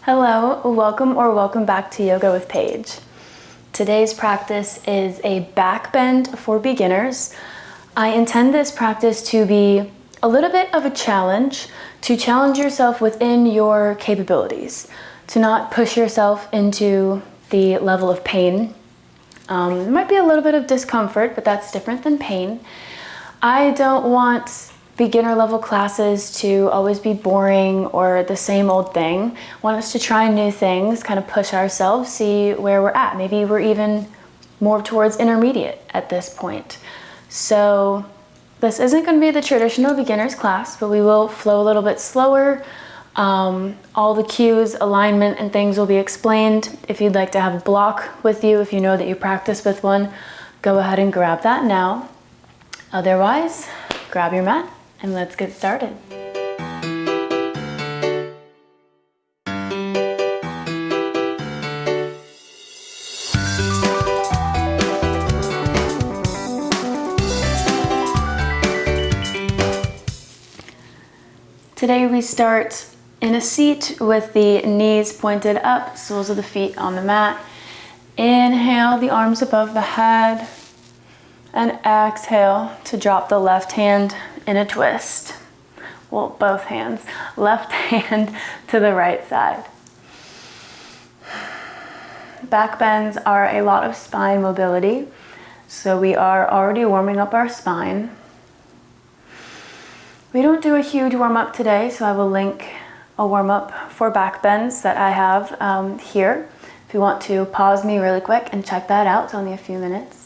Hello, welcome back to Yoga with Paige. Today's practice is a back bend for beginners. I intend this practice to be a little bit of a challenge, to challenge yourself within your capabilities, to not push yourself into the level of pain. There might be a little bit of discomfort, but that's different than pain. I don't want beginner level classes to always be boring or the same old thing. I want us to try new things, kind of push ourselves, see where we're at. Maybe we're even more towards intermediate at this point. So this isn't going to be the traditional beginner's class, but we will flow a little bit slower. All the cues, alignment, and things will be explained. If you'd like to have a block with you, if you know that you practice with one, go ahead and grab that now. Otherwise, grab your mat and let's get started. Today we start in a seat with the knees pointed up, soles of the feet on the mat. Inhale the arms above the head and exhale to drop the left hand in a twist. Well, both hands. Left hand to the right side. Back bends are a lot of spine mobility, so we are already warming up our spine. We don't do a huge warm-up today, so I will link a warm-up for back bends that I have here. If you want to pause me really quick and check that out, it's only a few minutes.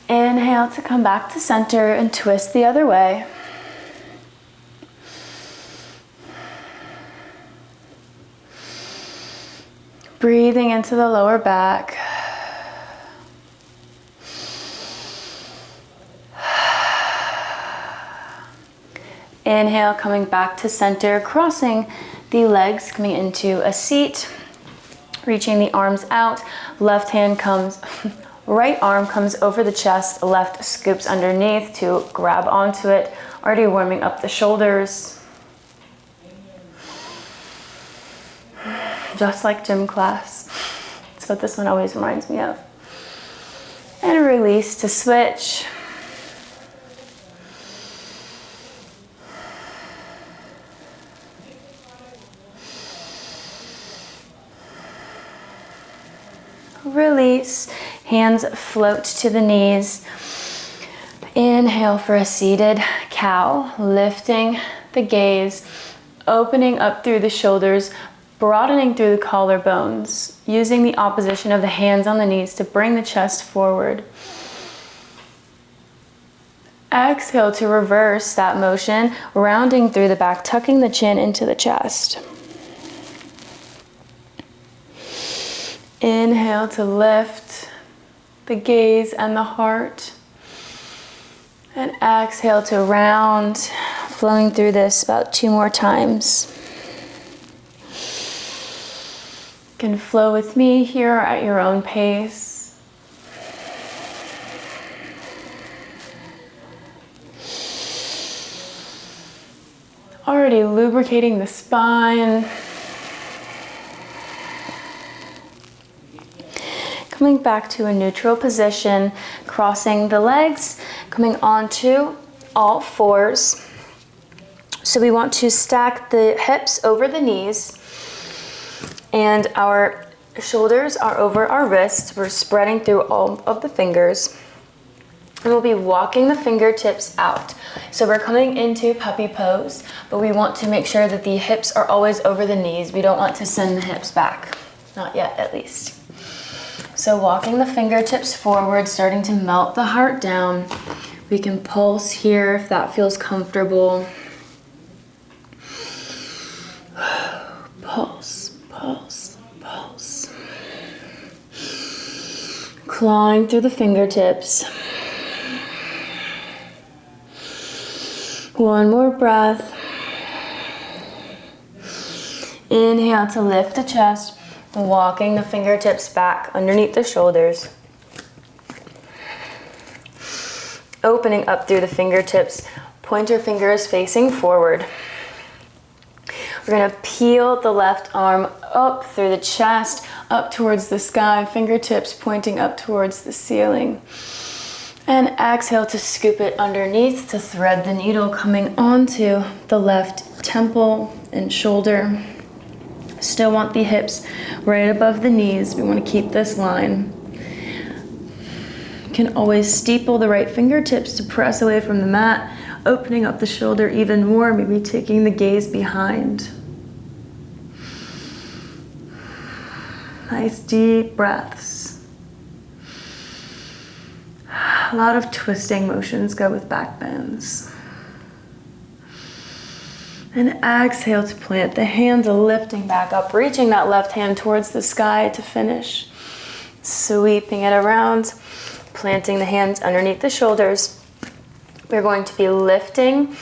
Inhale to come back to center and twist the other way. Breathing into the lower back. Inhale, coming back to center, crossing the legs, coming into a seat, reaching the arms out. Left hand comes, right arm comes over the chest, left scoops underneath to grab onto it. Already warming up the shoulders. Just like gym class. That's what this one always reminds me of. And release to switch. Release, hands float to the knees. Inhale for a seated cow, lifting the gaze, opening up through the shoulders, broadening through the collarbones, using the opposition of the hands on the knees to bring the chest forward. Exhale to reverse that motion, rounding through the back, tucking the chin into the chest. Inhale to lift the gaze and the heart. And exhale to round, flowing through this about 2 more times. You can flow with me here at your own pace. Already lubricating the spine. Coming back to a neutral position, crossing the legs, coming onto all fours. So we want to stack the hips over the knees and our shoulders are over our wrists. We're spreading through all of the fingers. And we'll be walking the fingertips out. So we're coming into puppy pose, but we want to make sure that the hips are always over the knees. We don't want to send the hips back. Not yet, at least. So walking the fingertips forward, starting to melt the heart down. We can pulse here if that feels comfortable. Pulse, pulse, pulse. Clawing through the fingertips. One more breath. Inhale to lift the chest. Walking the fingertips back underneath the shoulders. Opening up through the fingertips, pointer fingers facing forward. We're gonna peel the left arm up through the chest, up towards the sky, fingertips pointing up towards the ceiling. And exhale to scoop it underneath, to thread the needle coming onto the left temple and shoulder. Still want the hips right above the knees. We want to keep this line. You can always steeple the right fingertips to press away from the mat, opening up the shoulder even more, maybe taking the gaze behind. Nice deep breaths. A lot of twisting motions go with back bends. And exhale to plant the hands, lifting back up, reaching that left hand towards the sky to finish. Sweeping it around, planting the hands underneath the shoulders. We're going to be lifting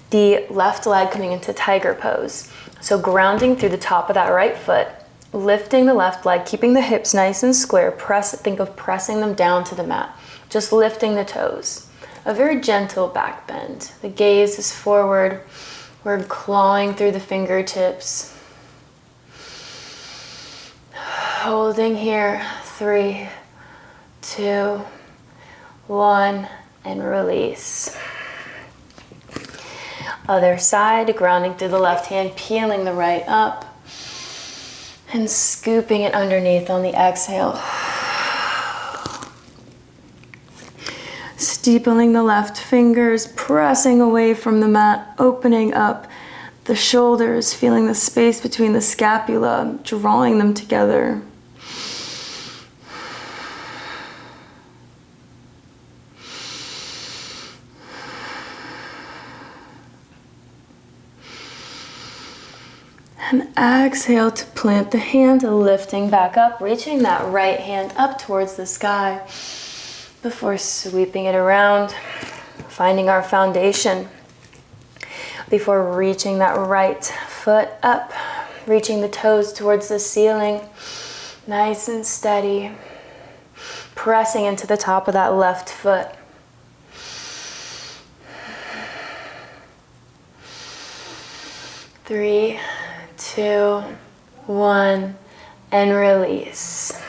the left leg coming into tiger pose. So grounding through the top of that right foot, lifting the left leg, keeping the hips nice and square. Think of pressing them down to the mat. Just lifting the toes. A very gentle back bend. The gaze is forward. We're clawing through the fingertips. Holding here. 3, 2, 1, and release. Other side, grounding through the left hand, peeling the right up, and scooping it underneath on the exhale. Steepling the left fingers, pressing away from the mat, opening up the shoulders, feeling the space between the scapula, drawing them together. And exhale to plant the hand, lifting back up, reaching that right hand up towards the sky before sweeping it around, finding our foundation before reaching that right foot up, reaching the toes towards the ceiling, nice and steady, pressing into the top of that left foot. Three, 2, 1, and release.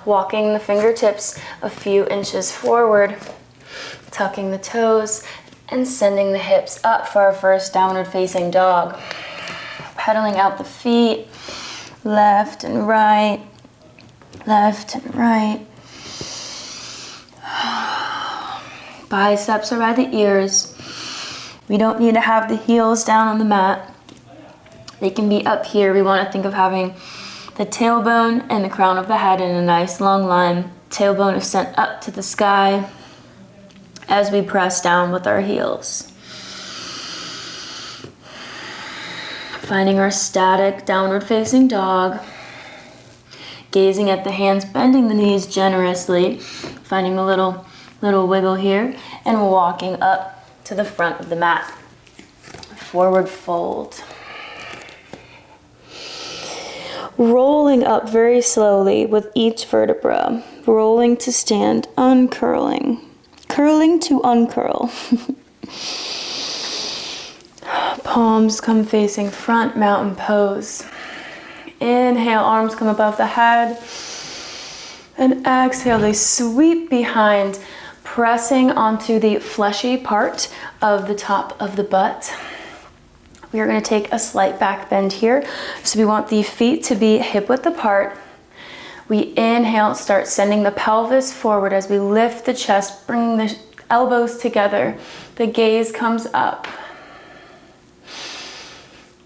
Walking the fingertips a few inches forward, tucking the toes, and sending the hips up for our first downward facing dog. Pedaling out the feet, left and right, left and right. Biceps are by the ears. We don't need to have the heels down on the mat. They can be up here. We want to think of having the tailbone and the crown of the head in a nice long line. Tailbone is sent up to the sky as we press down with our heels. Finding our static downward facing dog. Gazing at the hands, bending the knees generously. Finding a little wiggle here. And walking up to the front of the mat. Forward fold. Rolling up very slowly with each vertebra. Rolling to stand, uncurling. Curling to uncurl. Palms come facing front, mountain pose. Inhale, arms come above the head. And exhale, they sweep behind, pressing onto the fleshy part of the top of the butt. We are going to take a slight back bend here. So we want the feet to be hip width apart. We inhale, start sending the pelvis forward as we lift the chest, bringing the elbows together. The gaze comes up.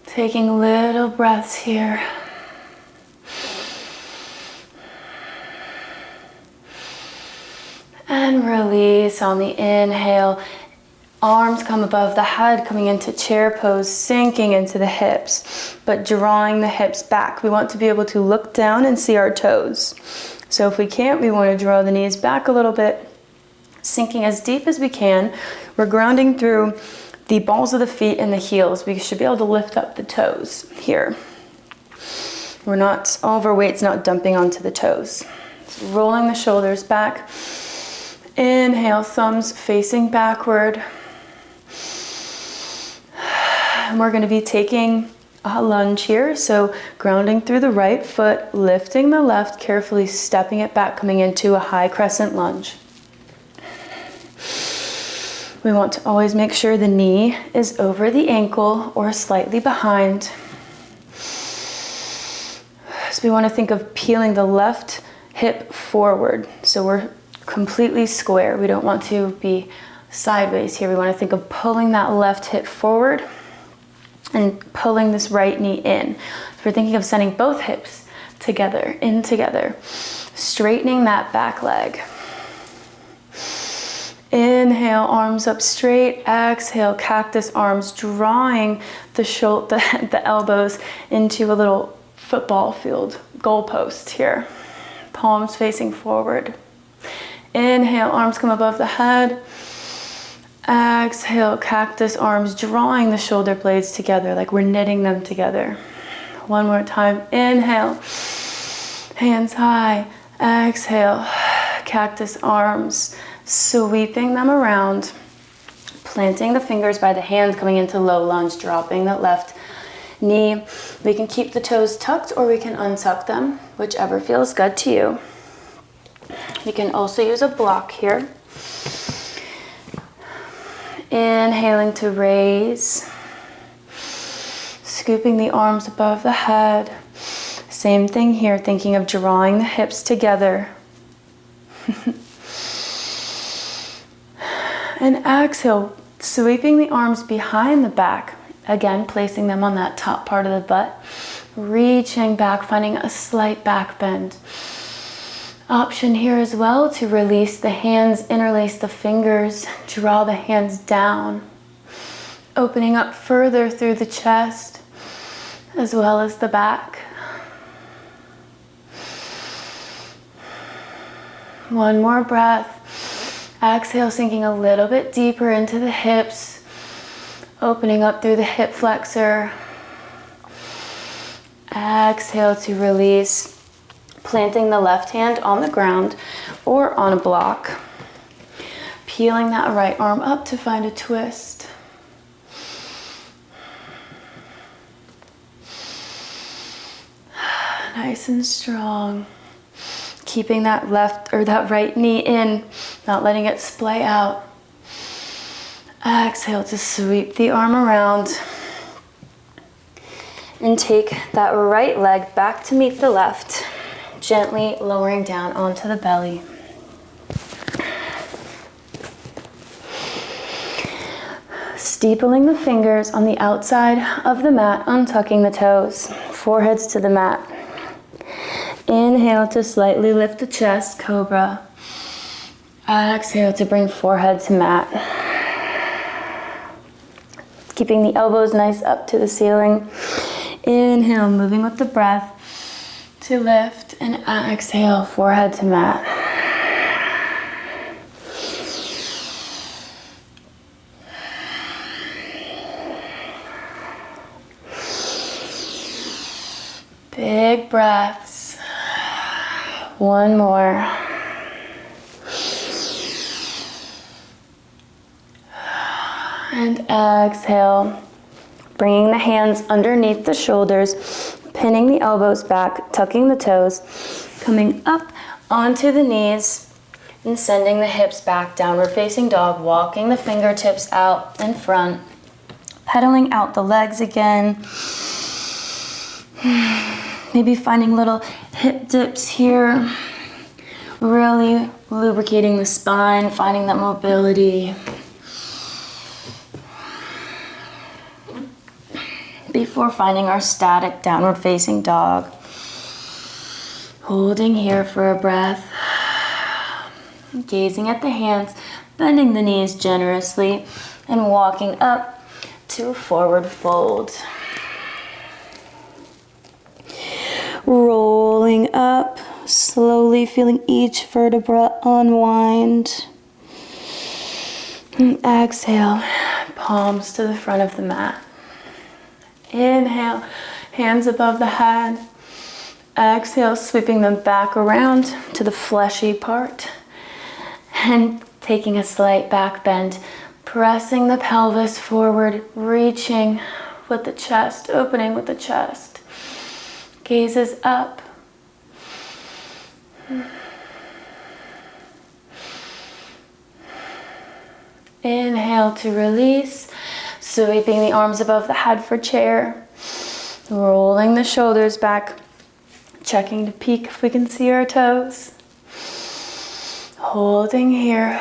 Taking little breaths here. And release on the inhale. Arms come above the head, coming into chair pose, sinking into the hips, but drawing the hips back. We want to be able to look down and see our toes. So if we can't, we want to draw the knees back a little bit, sinking as deep as we can. We're grounding through the balls of the feet and the heels. We should be able to lift up the toes here. All of our weight's not dumping onto the toes. So rolling the shoulders back. Inhale, thumbs facing backward. And we're going to be taking a lunge here. So grounding through the right foot, lifting the left, carefully stepping it back, coming into a high crescent lunge. We want to always make sure the knee is over the ankle or slightly behind. So we want to think of peeling the left hip forward. So we're completely square. We don't want to be sideways here. We want to think of pulling that left hip forward and pulling this right knee in. So we're thinking of sending both hips together, in together, straightening that back leg. Inhale, arms up straight. Exhale, cactus arms, drawing the elbows into a little football field goalpost here. Palms facing forward. Inhale, arms come above the head. Exhale, cactus arms, drawing the shoulder blades together like we're knitting them together. One more time. Inhale, hands high. Exhale, cactus arms, sweeping them around, planting the fingers by the hands, coming into low lunge, dropping that left knee. We can keep the toes tucked or we can untuck them, whichever feels good to you. You can also use a block here. Inhaling to raise, scooping the arms above the head. Same thing here, thinking of drawing the hips together. And exhale, sweeping the arms behind the back. Again, placing them on that top part of the butt. Reaching back, finding a slight back bend. Option here as well to release the hands, interlace the fingers, draw the hands down. Opening up further through the chest as well as the back. One more breath. Exhale, sinking a little bit deeper into the hips, opening up through the hip flexor. Exhale to release, planting the left hand on the ground or on a block. Peeling that right arm up to find a twist. Nice and strong. Keeping that left or that right knee in, not letting it splay out. Exhale to sweep the arm around. And take that right leg back to meet the left, gently lowering down onto the belly. Steepling the fingers on the outside of the mat, untucking the toes, foreheads to the mat. Inhale to slightly lift the chest, cobra. Exhale to bring forehead to mat. Keeping the elbows nice up to the ceiling. Inhale, moving with the breath to lift, and exhale, forehead to mat. Big breaths. One more. And exhale, bringing the hands underneath the shoulders, pinning the elbows back, tucking the toes, coming up onto the knees, and sending the hips back, downward facing dog, walking the fingertips out in front, pedaling out the legs again. Maybe finding little hip dips here, really lubricating the spine, finding that mobility. Before finding our static downward facing dog. Holding here for a breath. Gazing at the hands, bending the knees generously, and walking up to a forward fold. Rolling up, slowly feeling each vertebra unwind. And exhale, palms to the front of the mat. Inhale, hands above the head. Exhale, sweeping them back around to the fleshy part. And taking a slight back bend, pressing the pelvis forward, reaching with the chest, opening with the chest. Gazes up. Inhale to release, sweeping the arms above the head for chair. Rolling the shoulders back, checking to peek if we can see our toes. Holding here.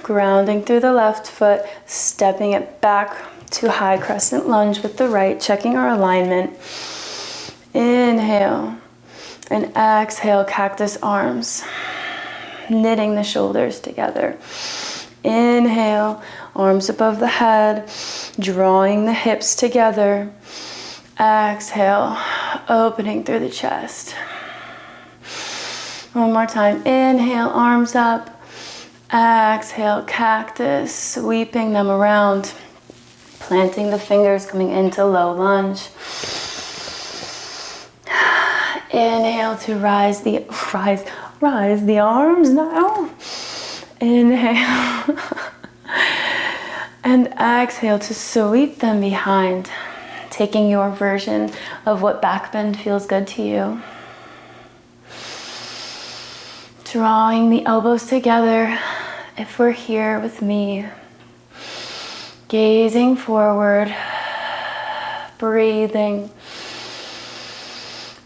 Grounding through the left foot, stepping it back to high crescent lunge with the right, checking our alignment. Inhale and exhale, cactus arms, knitting the shoulders together. Inhale, arms above the head, drawing the hips together. Exhale, opening through the chest. One more time. Inhale, arms up. Exhale, cactus, sweeping them around, planting the fingers, coming into low lunge. Inhale to rise the arms now. Inhale. And exhale to sweep them behind, taking your version of what backbend feels good to you. Drawing the elbows together if we're here with me. Gazing forward, breathing.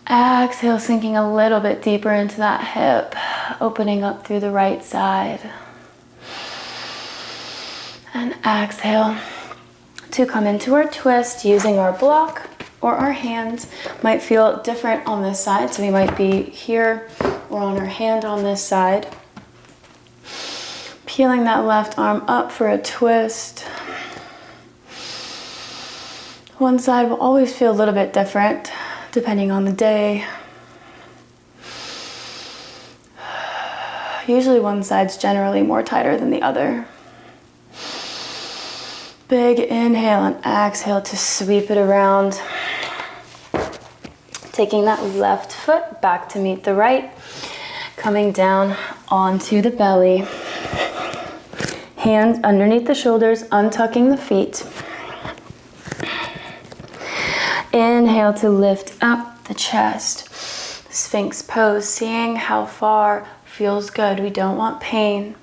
Exhale, sinking a little bit deeper into that hip, opening up through the right side. And exhale to come into our twist using our block or our hands. Might feel different on this side, so we might be here or on our hand on this side. Peeling that left arm up for a twist. One side will always feel a little bit different depending on the day. Usually one side's generally more tighter than the other. Big inhale and exhale to sweep it around. Taking that left foot back to meet the right. Coming down onto the belly. Hands underneath the shoulders, untucking the feet. Inhale to lift up the chest. Sphinx pose, seeing how far feels good. We don't want pain.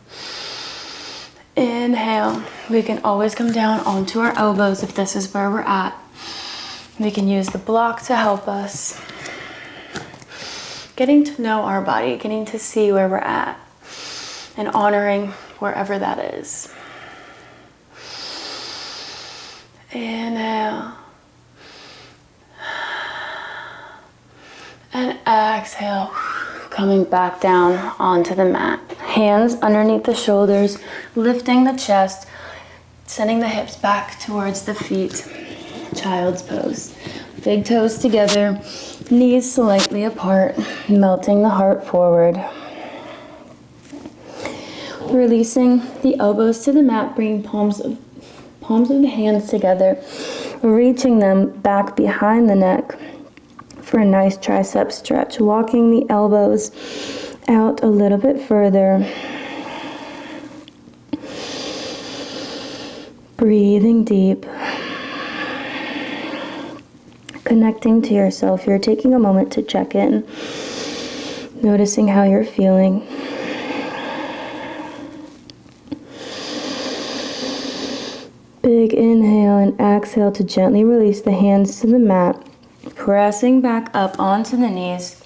Inhale. We can always come down onto our elbows if this is where we're at. We can use the block to help us. Getting to know our body, getting to see where we're at, and honoring wherever that is. Inhale. And exhale, coming back down onto the mat. Hands underneath the shoulders, lifting the chest, sending the hips back towards the feet. Child's pose. Big toes together, knees slightly apart, melting the heart forward. Releasing the elbows to the mat, bringing palms of the hands together, reaching them back behind the neck for a nice tricep stretch. Walking the elbows out a little bit further. Breathing deep. Connecting to yourself. You're taking a moment to check in. Noticing how you're feeling. Big inhale and exhale to gently release the hands to the mat. Pressing back up onto the knees.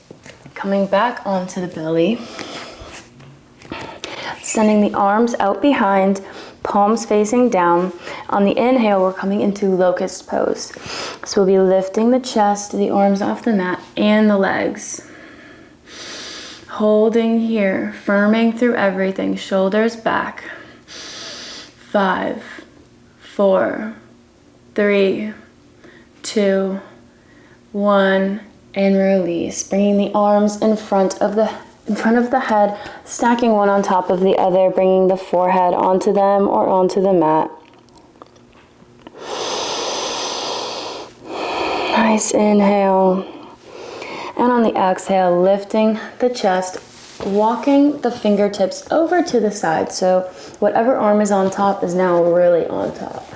Coming back onto the belly. Sending the arms out behind. Palms facing down. On the inhale, we're coming into Locust Pose. So we'll be lifting the chest, the arms off the mat, and the legs. Holding here, firming through everything, shoulders back. 5, 4, 3, 2, 1, and release. Bringing the arms in front of the head, stacking one on top of the other, bringing the forehead onto them or onto the mat. Nice inhale. And on the exhale, lifting the chest walking the fingertips over to the side. So whatever arm is on top is now really on top.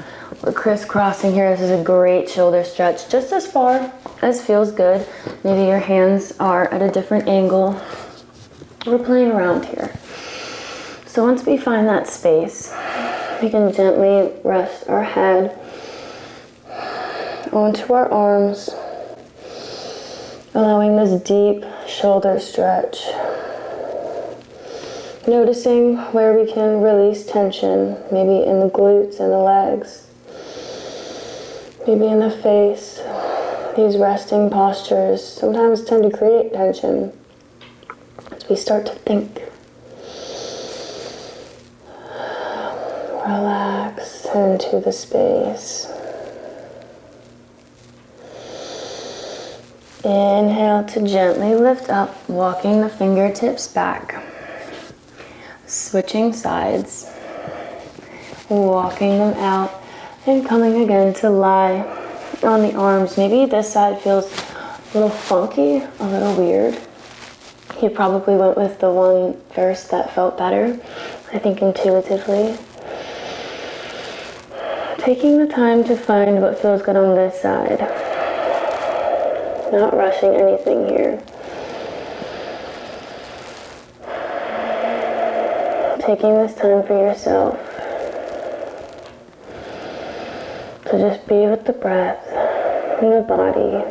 We're crisscrossing here. This is a great shoulder stretch, just as far as feels good. Maybe your hands are at a different angle. We're playing around here. So once we find that space, we can gently rest our head onto our arms, allowing this deep shoulder stretch. Noticing where we can release tension, maybe in the glutes and the legs, maybe in the face. These resting postures sometimes tend to create tension as we start to think. Relax into the space. Inhale to gently lift up, walking the fingertips back. Switching sides, walking them out, and coming again to lie on the arms. Maybe this side feels a little funky, a little weird. You probably went with the one first that felt better, I think intuitively. Taking the time to find what feels good on this side. Not rushing anything here. Taking this time for yourself to just be with the breath and the body.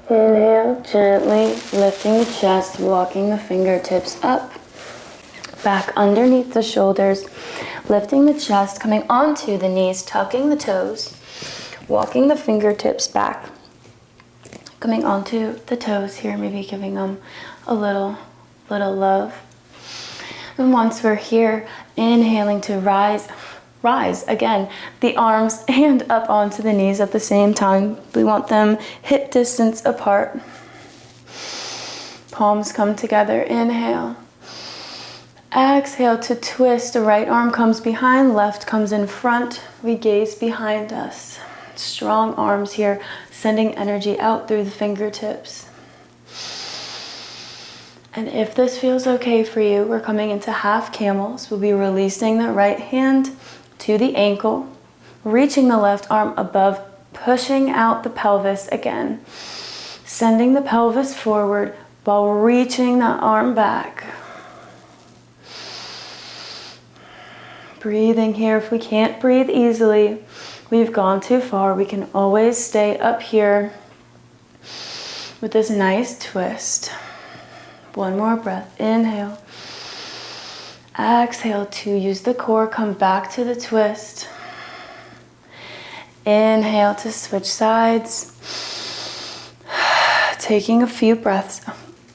Inhale, gently lifting the chest, walking the fingertips up, back underneath the shoulders, lifting the chest, coming onto the knees, tucking the toes, walking the fingertips back, coming onto the toes here, maybe giving them a little love. And once we're here, inhaling to rise again, the arms and up onto the knees at the same time. We want them hip distance apart. Palms come together, inhale. Exhale to twist, the right arm comes behind, left comes in front. We gaze behind us. Strong arms here, sending energy out through the fingertips. And if this feels okay for you, we're coming into half camels. We'll be releasing the right hand to the ankle, reaching the left arm above, pushing out the pelvis again, sending the pelvis forward while reaching the arm back. Breathing here. If we can't breathe easily, we've gone too far, we can always stay up here with this nice twist. One more breath. Inhale. Exhale to use the core, come back to the twist. Inhale to switch sides. Taking a few breaths,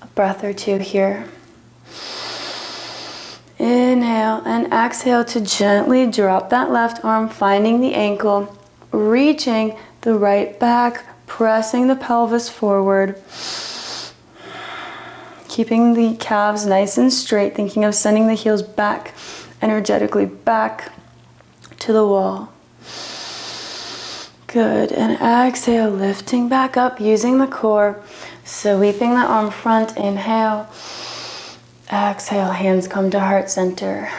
a breath or two here. Inhale and exhale to gently drop that left arm, finding the ankle, reaching the right back, pressing the pelvis forward. Keeping the calves nice and straight, thinking of sending the heels back, energetically back to the wall. Good, and exhale, lifting back up, using the core, sweeping the arm front, inhale. Exhale, hands come to heart center.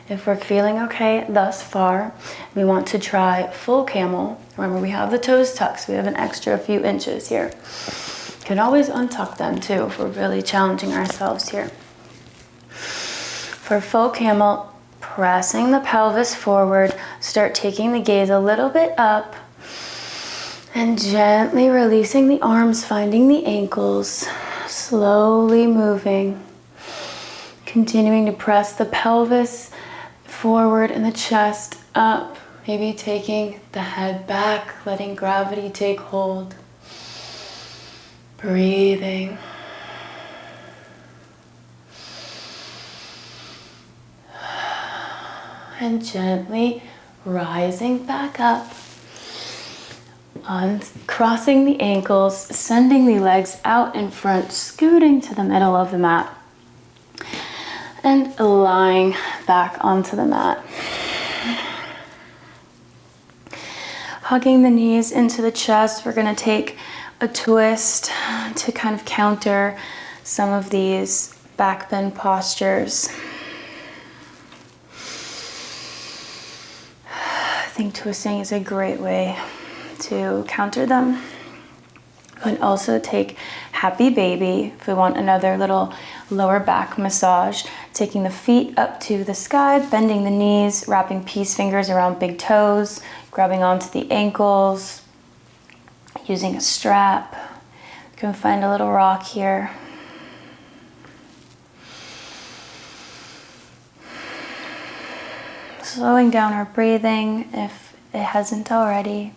If we're feeling okay thus far, we want to try full camel. Remember, we have the toes tucked, so we have an extra few inches here. Can always untuck them too if we're really challenging ourselves here. For full camel, pressing the pelvis forward, start taking the gaze a little bit up and gently releasing the arms, finding the ankles, slowly moving, continuing to press the pelvis forward and the chest up, maybe taking the head back, letting gravity take hold. Breathing. And gently rising back up, uncrossing the ankles, sending the legs out in front, scooting to the middle of the mat, and lying back onto the mat. hugging the knees into the chest, we're going to take a twist to kind of counter some of these back bend postures. I think twisting is a great way to counter them. We can also take Happy Baby if we want another little lower back massage. Taking the feet up to the sky, bending the knees, wrapping peace fingers around big toes, grabbing onto the ankles, using a strap. You can find a little rock here. Slowing down our breathing if it hasn't already.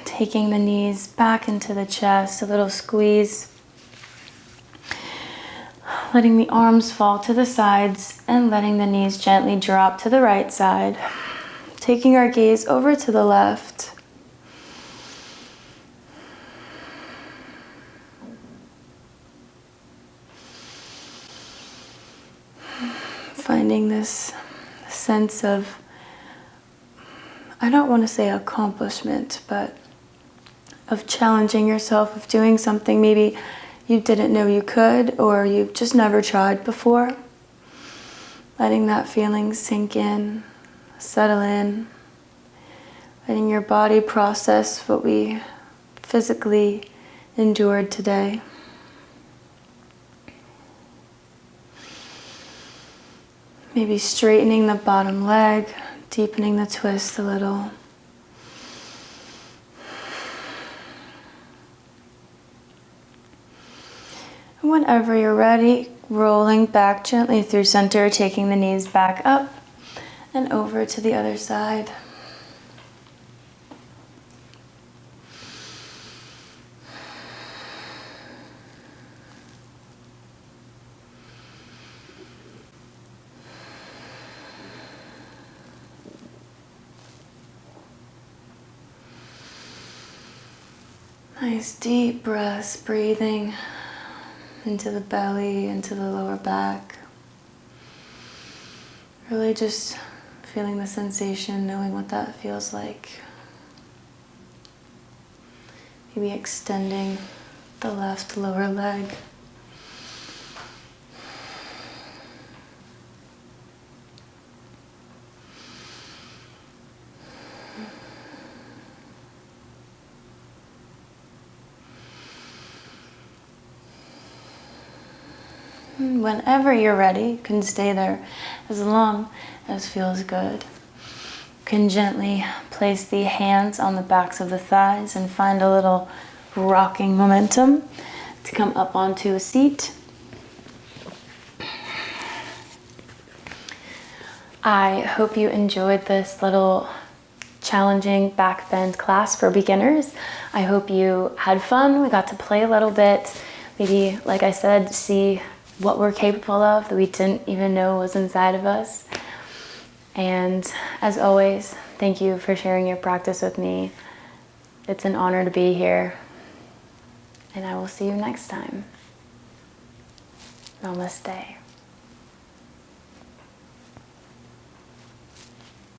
Taking the knees back into the chest, a little squeeze. Letting the arms fall to the sides and letting the knees gently drop to the right side. Taking our gaze over to the left. Finding this sense of, I don't want to say accomplishment, but of challenging yourself, of doing something maybe you didn't know you could, or you've just never tried before. Letting that feeling sink in, settle in. Letting your body process what we physically endured today. Maybe straightening the bottom leg, deepening the twist a little. Whenever you're ready, rolling back gently through center, taking the knees back up and over to the other side. Nice deep breaths, breathing into the belly, into the lower back. Really just feeling the sensation, knowing what that feels like. Maybe extending the left lower leg. Whenever you're ready, you can stay there as long as feels good. You can gently place the hands on the backs of the thighs and find a little rocking momentum to come up onto a seat. I hope you enjoyed this little challenging back bend class for beginners. I hope you had fun. We got to play a little bit. Maybe, like I said, see what we're capable of that we didn't even know was inside of us. And as always, thank you for sharing your practice with me. It's an honor to be here. And I will see you next time. Namaste.